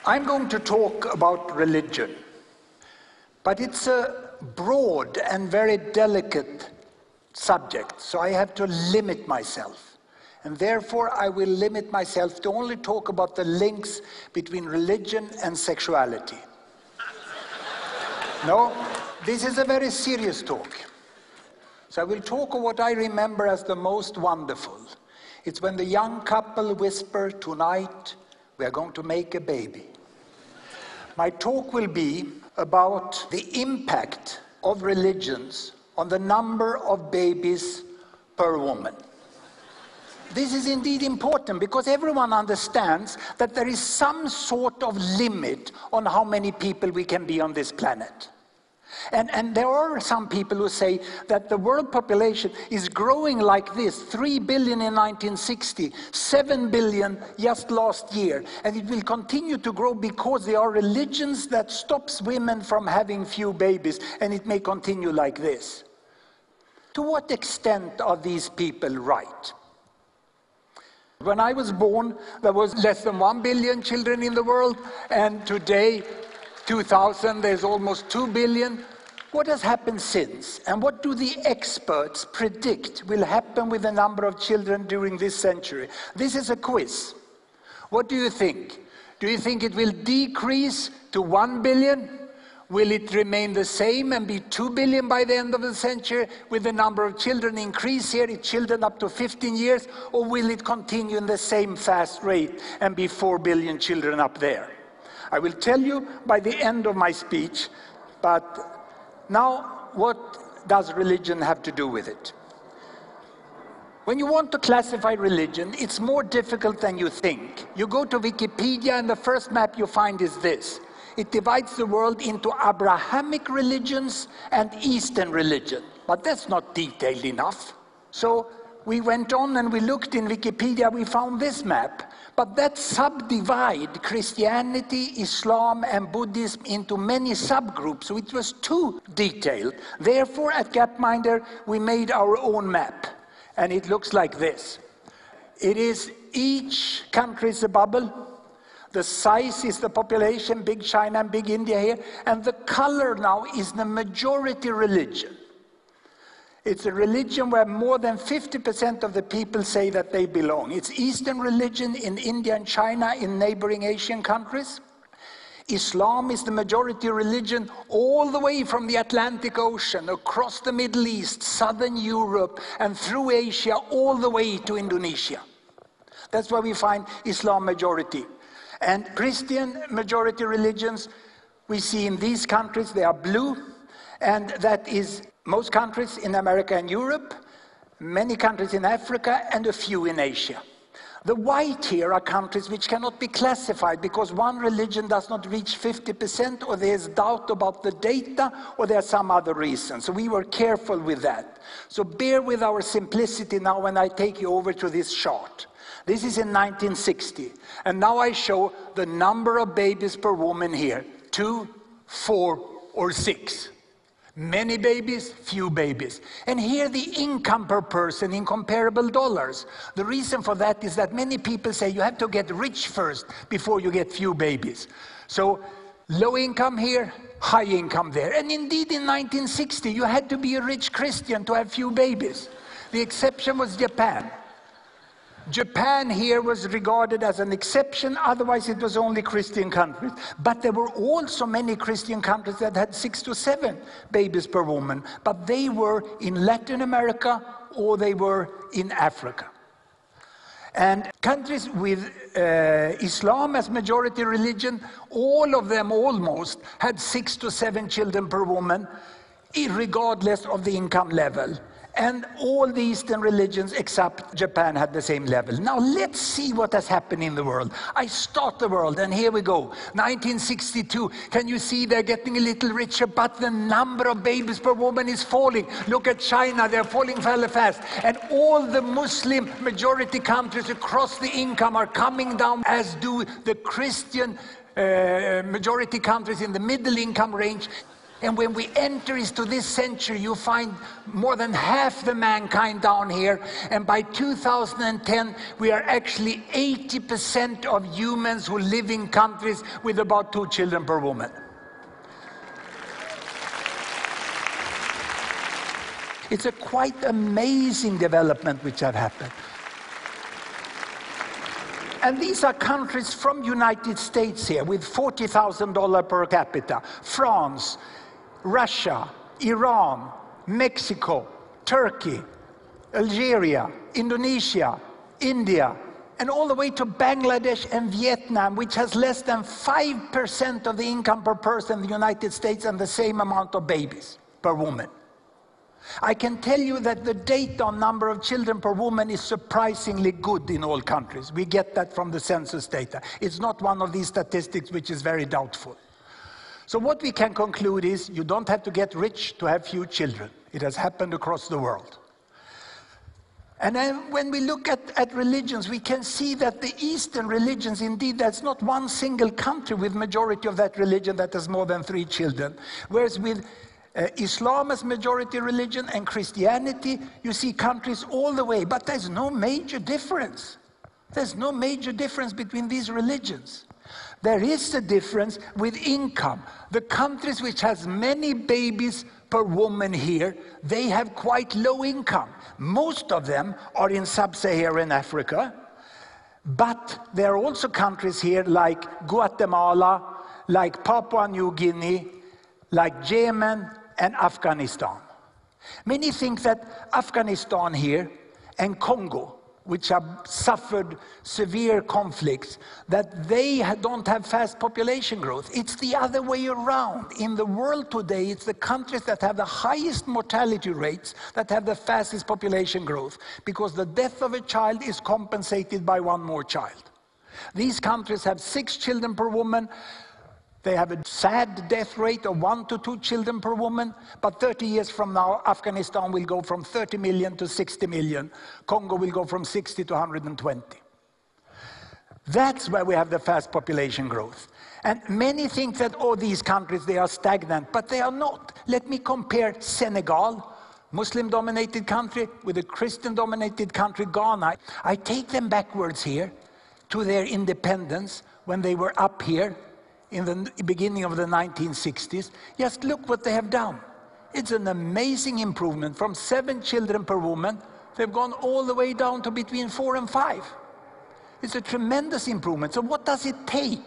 I'm going to talk about religion, but it's a broad and very delicate subject, so I have to limit myself. And therefore, I will limit myself to only talk about the links between religion and sexuality. No, this is a very serious talk. So I will talk of what I remember as the most wonderful. It's when the young couple whisper, "Tonight, we are going to make a baby." My talk will be about the impact of religions on the number of babies per woman. This is indeed important because everyone understands that there is some sort of limit on how many people we can be on this planet. And there are some people who say that the world population is growing like this, 3 billion in 1960, 7 billion just last year, and it will continue to grow because there are religions that stops women from having few babies, and it may continue like this. To what extent are these people right? When I was born, there was less than 1 billion children in the world, and today, 2000, there's almost 2 billion. What has happened since? And what do the experts predict will happen with the number of children during this century? This is a quiz. What do you think? Do you think it will decrease to 1 billion? Will it remain the same and be 2 billion by the end of the century with the number of children increase here, children up to 15 years? Or will it continue in the same fast rate and be 4 billion children up there? I will tell you by the end of my speech, but now what does religion have to do with it? When you want to classify religion, it's more difficult than you think. You go to Wikipedia and the first map you find is this. It divides the world into Abrahamic religions and Eastern religion, but that's not detailed enough. So we went on and we looked in Wikipedia, we found this map. But that subdivide Christianity, Islam, and Buddhism into many subgroups, so it was too detailed. Therefore, at Gapminder, we made our own map, and it looks like this. It is each country is a bubble. The size is the population, big China and big India here, and the color now is the majority religion. It's a religion where more than 50% of the people say that they belong. It's Eastern religion in India and China, in neighboring Asian countries. Islam is the majority religion all the way from the Atlantic Ocean, across the Middle East, Southern Europe, and through Asia, all the way to Indonesia. That's where we find Islam majority. And Christian majority religions, we see in these countries, they are blue, and that is most countries in America and Europe, many countries in Africa, and a few in Asia. The white here are countries which cannot be classified because one religion does not reach 50%, or there's doubt about the data, or there are some other reasons. So we were careful with that. So bear with our simplicity now when I take you over to this chart. This is in 1960, and now I show the number of babies per woman here, 2, 4, or 6. Many babies, few babies. And here the income per person in comparable dollars. The reason for that is that many people say you have to get rich first before you get few babies. So low income here, high income there. And indeed in 1960 you had to be a rich Christian to have few babies. The exception was Japan. Japan here was regarded as an exception, otherwise it was only Christian countries. But there were also many Christian countries that had 6 to 7 babies per woman, but they were in Latin America or they were in Africa. And countries with Islam as majority religion, all of them almost had 6 to 7 children per woman, regardless of the income level. And all the Eastern religions except Japan had the same level. Now let's see what has happened in the world. I start the world, and here we go. 1962, can you see they're getting a little richer, but the number of babies per woman is falling. Look at China, they're falling fairly fast. And all the Muslim majority countries across the income are coming down, as do the Christian majority countries in the middle income range. And when we enter into this century, you find more than half the mankind down here. And by 2010, we are actually 80% of humans who live in countries with about 2 children per woman. It's a quite amazing development which have happened. And these are countries from United States here with $40,000 per capita. France, Russia, Iran, Mexico, Turkey, Algeria, Indonesia, India, and all the way to Bangladesh and Vietnam, which has less than 5% of the income per person in the United States and the same amount of babies per woman. I can tell you that the data on number of children per woman is surprisingly good in all countries. We get that from the census data. It's not one of these statistics which is very doubtful. So what we can conclude is you don't have to get rich to have few children. It has happened across the world. And then when we look at religions, we can see that the Eastern religions, indeed, there's not one single country with majority of that religion that has more than 3 children. Whereas with Islam as majority religion and Christianity, you see countries all the way, but there's no major difference. There's no major difference between these religions. There is a difference with income. The countries which has many babies per woman here, they have quite low income. Most of them are in sub-Saharan Africa, but there are also countries here like Guatemala, like Papua New Guinea, like Yemen and Afghanistan. Many think that Afghanistan here and Congo, which have suffered severe conflicts, that they don't have fast population growth. It's the other way around. In the world today, it's the countries that have the highest mortality rates that have the fastest population growth, because the death of a child is compensated by 1 more child. These countries have 6 children per woman. They have a sad death rate of 1 to 2 children per woman, but 30 years from now, Afghanistan will go from 30 million to 60 million. Congo will go from 60 to 120. That's where we have the fast population growth. And many think that, oh, these countries, they are stagnant, but they are not. Let me compare Senegal, Muslim-dominated country, with a Christian-dominated country, Ghana. I take them backwards here to their independence when they were up here in the beginning of the 1960s. Just look what they have done. It's an amazing improvement. From 7 children per woman, they've gone all the way down to between 4 and 5. It's a tremendous improvement. So what does it take?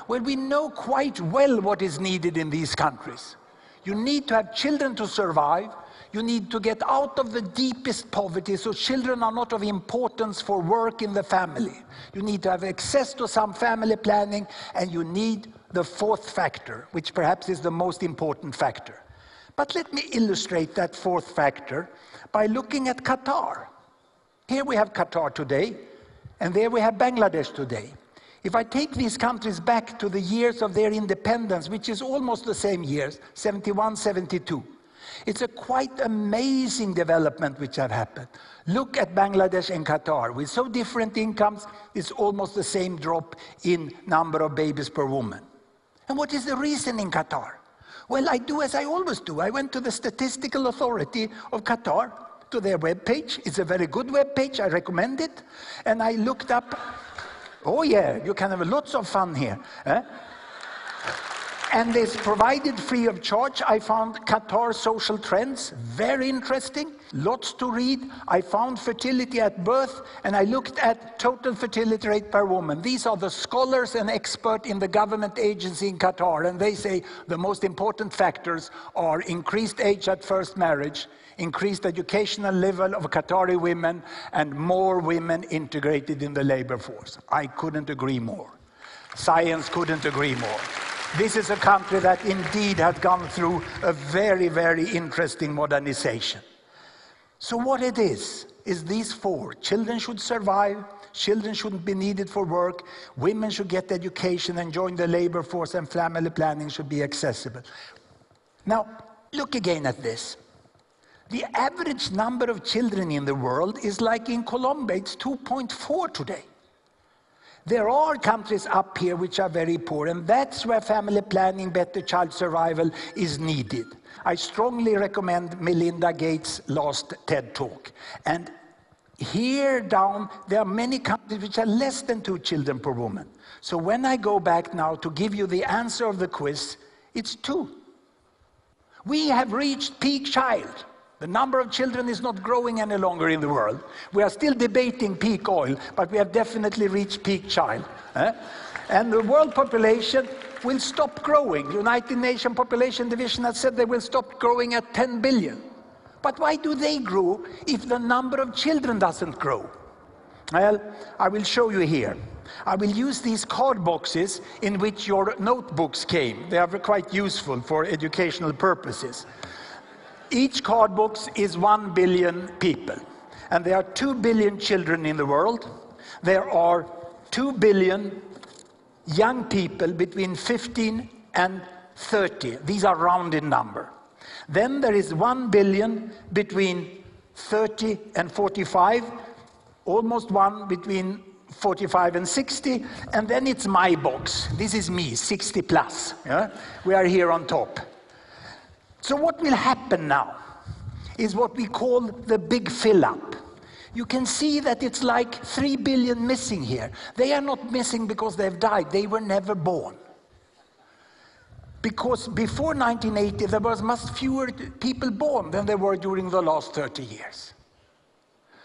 Well, we know quite well what is needed in these countries. You need to have children to survive. You need to get out of the deepest poverty, so children are not of importance for work in the family. You need to have access to some family planning, and you need the 4th factor, which perhaps is the most important factor. But let me illustrate that 4th factor by looking at Qatar. Here we have Qatar today, and there we have Bangladesh today. If I take these countries back to the years of their independence, which is almost the same years, 71, 72, it's a quite amazing development which have happened. Look at Bangladesh and Qatar. With so different incomes, it's almost the same drop in number of babies per woman. And what is the reason in Qatar? Well, I do as I always do. I went to the Statistical Authority of Qatar, to their webpage. It's a very good webpage, I recommend it. And I looked up, oh yeah, you can have lots of fun here. And it's provided free of charge. I found Qatar social trends, very interesting, lots to read. I found fertility at birth, and I looked at total fertility rate per woman. These are the scholars and experts in the government agency in Qatar, and they say the most important factors are increased age at first marriage, increased educational level of Qatari women, and more women integrated in the labor force. I couldn't agree more. Science couldn't agree more. This is a country that indeed has gone through a very, very interesting modernization. So what it is these 4. Children should survive, children shouldn't be needed for work, women should get education and join the labor force, and family planning should be accessible. Now, look again at this. The average number of children in the world is like in Colombia, it's 2.4 today. There are countries up here which are very poor, and that's where family planning, better child survival is needed. I strongly recommend Melinda Gates' last TED Talk. And here down, there are many countries which are less than 2 children per woman. So when I go back now to give you the answer of the quiz, it's 2. We have reached peak child. The number of children is not growing any longer in the world. We are still debating peak oil, but we have definitely reached peak child. And the world population will stop growing. The United Nations Population Division has said they will stop growing at 10 billion. But why do they grow if the number of children doesn't grow? Well, I will show you here. I will use these card boxes in which your notebooks came. They are quite useful for educational purposes. Each card box is 1 billion people. And there are 2 billion children in the world. There are 2 billion young people between 15 and 30. These are rounded numbers. Then there is 1 billion between 30 and 45, almost 1 between 45 and 60, and then it's my box. This is me, 60 plus. Yeah? We are here on top. So what will happen now is what we call the big fill-up. You can see that it's like 3 billion missing here. They are not missing because they've died. They were never born. Because before 1980, there was much fewer people born than there were during the last 30 years.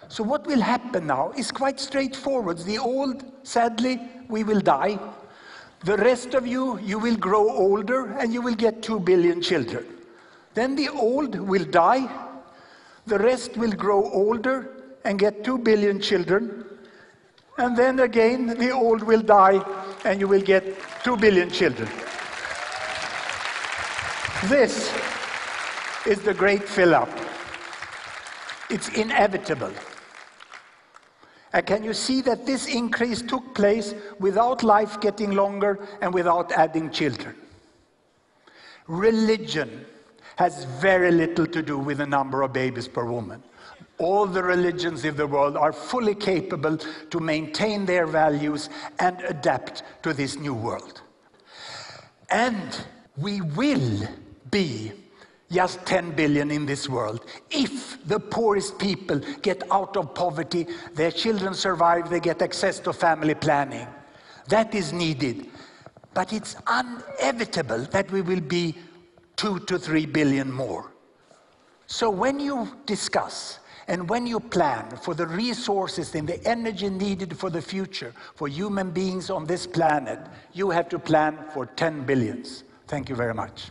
So what will happen now is quite straightforward. The old, sadly, we will die. The rest of you, you will grow older and you will get 2 billion children. Then the old will die. The rest will grow older and get 2 billion children. And then again, the old will die and you will get 2 billion children. This is the great fill-up. It's inevitable. And can you see that this increase took place without life getting longer and without adding children? Religion has very little to do with the number of babies per woman. All the religions in the world are fully capable to maintain their values and adapt to this new world. And we will be just 10 billion in this world. If the poorest people get out of poverty, their children survive, they get access to family planning. That is needed. But it's inevitable that we will be 2 to 3 billion more. So when you discuss and when you plan for the resources and the energy needed for the future, for human beings on this planet, you have to plan for 10 billions. Thank you very much.